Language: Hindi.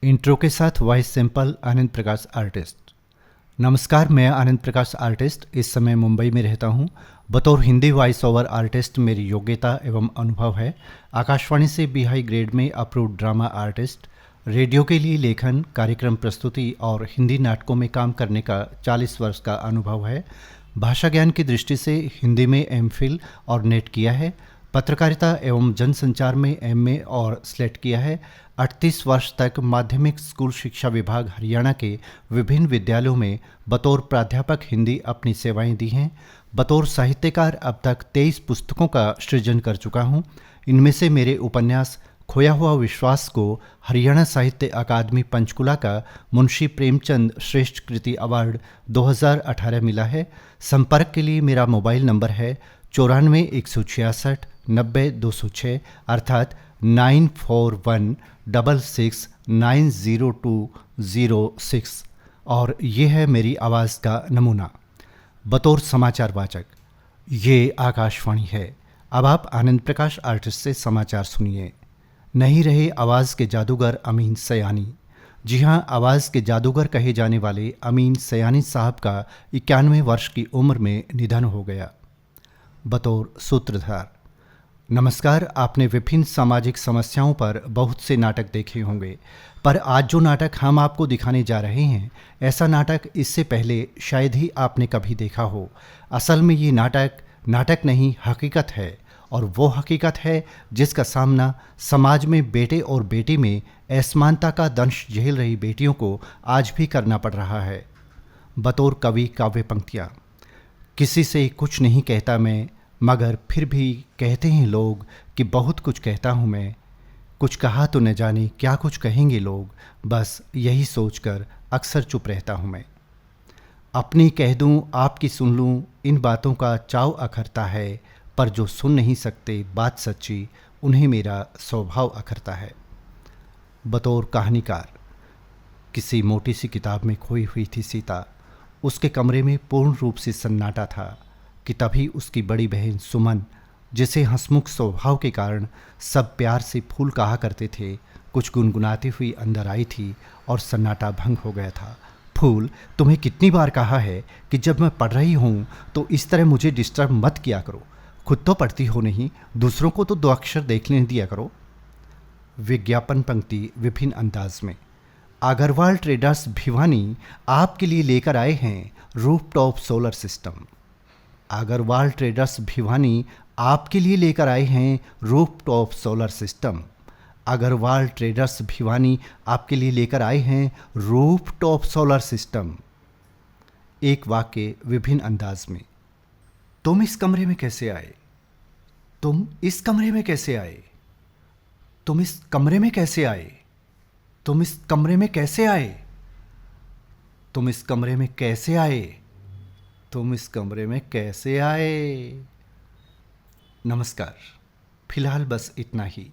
इंट्रो के साथ voice simple Anand Prakash artist. नमस्कार, मैं आनंद प्रकाश आर्टिस्ट इस समय मुंबई में रहता हूं। बतौर हिंदी वॉइस ओवर आर्टिस्ट मेरी योग्यता एवं अनुभव है आकाशवाणी से बी हाई ग्रेड में अप्रूव्ड ड्रामा आर्टिस्ट, रेडियो के लिए लेखन, कार्यक्रम प्रस्तुति और हिंदी नाटकों में काम करने का 40 वर्ष का अनुभव है। भाषा ज्ञान की दृष्टि से हिंदी में एमफिल और नेट किया है। पत्रकारिता एवं जनसंचार में एमए और स्लेट किया है। 38 वर्ष तक माध्यमिक स्कूल शिक्षा विभाग हरियाणा के विभिन्न विद्यालयों में बतौर प्राध्यापक हिंदी अपनी सेवाएं दी हैं। बतौर साहित्यकार अब तक 23 पुस्तकों का सृजन कर चुका हूं। इनमें से मेरे उपन्यास खोया हुआ विश्वास को हरियाणा साहित्य अकादमी पंचकुला का मुंशी प्रेमचंद श्रेष्ठ कृति अवार्ड 2018 मिला है। संपर्क के लिए मेरा मोबाइल नंबर है 94 166 90 206 अर्थात 9416690206 और ये है मेरी आवाज़ का नमूना। बतौर समाचार वाचक ये आकाशवाणी है। अब आप आनंद प्रकाश आर्टिस्ट से समाचार सुनिए। नहीं रहे आवाज़ के जादूगर अमीन सयानी। जी हाँ, आवाज़ के जादूगर कहे जाने वाले अमीन सयानी साहब का 91 वर्ष की उम्र में निधन हो गया। बतौर सूत्रधार नमस्कार। आपने विभिन्न सामाजिक समस्याओं पर बहुत से नाटक देखे होंगे, पर आज जो नाटक हम आपको दिखाने जा रहे हैं, ऐसा नाटक इससे पहले शायद ही आपने कभी देखा हो। असल में ये नाटक नहीं, हकीकत है, और वो हकीकत है जिसका सामना समाज में बेटे और बेटी में असमानता का दंश झेल रही बेटियों को आज भी करना पड़ रहा है। बतौर कवि काव्य पंक्तियाँ। किसी से कुछ नहीं कहता मैं, मगर फिर भी कहते हैं लोग कि बहुत कुछ कहता हूँ मैं। कुछ कहा तो न जाने क्या कुछ कहेंगे लोग, बस यही सोचकर अक्सर चुप रहता हूँ मैं। अपनी कह दूँ आपकी सुन लूँ, इन बातों का चाव अखरता है, पर जो सुन नहीं सकते बात सच्ची, उन्हें मेरा स्वभाव अखरता है। बतौर कहानीकार किसी मोटी सी किताब में खोई हुई थी सीता। उसके कमरे में पूर्ण रूप से सन्नाटा था कि तभी उसकी बड़ी बहन सुमन, जिसे हंसमुख स्वभाव के कारण सब प्यार से फूल कहा करते थे, कुछ गुनगुनाती हुई अंदर आई थी और सन्नाटा भंग हो गया था। फूल, तुम्हें कितनी बार कहा है कि जब मैं पढ़ रही हूँ तो इस तरह मुझे डिस्टर्ब मत किया करो। खुद तो पढ़ती हो नहीं, दूसरों को तो 2 अक्षर देखने दिया करो। विज्ञापन पंक्ति विभिन्न अंदाज में। अग्रवाल ट्रेडर्स भिवानी आपके लिए लेकर आए हैं rooftop solar system. Agarwal traders Bhiwani आपके लिए लेकर आए हैं rooftop solar system. Agarwal traders Bhiwani आपके लिए लेकर आए हैं रूफटॉप सोलर सिस्टम। एक वाक्य विभिन्न अंदाज में। तुम इस कमरे में कैसे आए? तुम इस कमरे में कैसे आए? तुम इस कमरे में कैसे आए? तुम इस कमरे में कैसे आए? तुम इस कमरे में कैसे आए? तुम इस कमरे में कैसे आए? नमस्कार। फिलहाल बस इतना ही।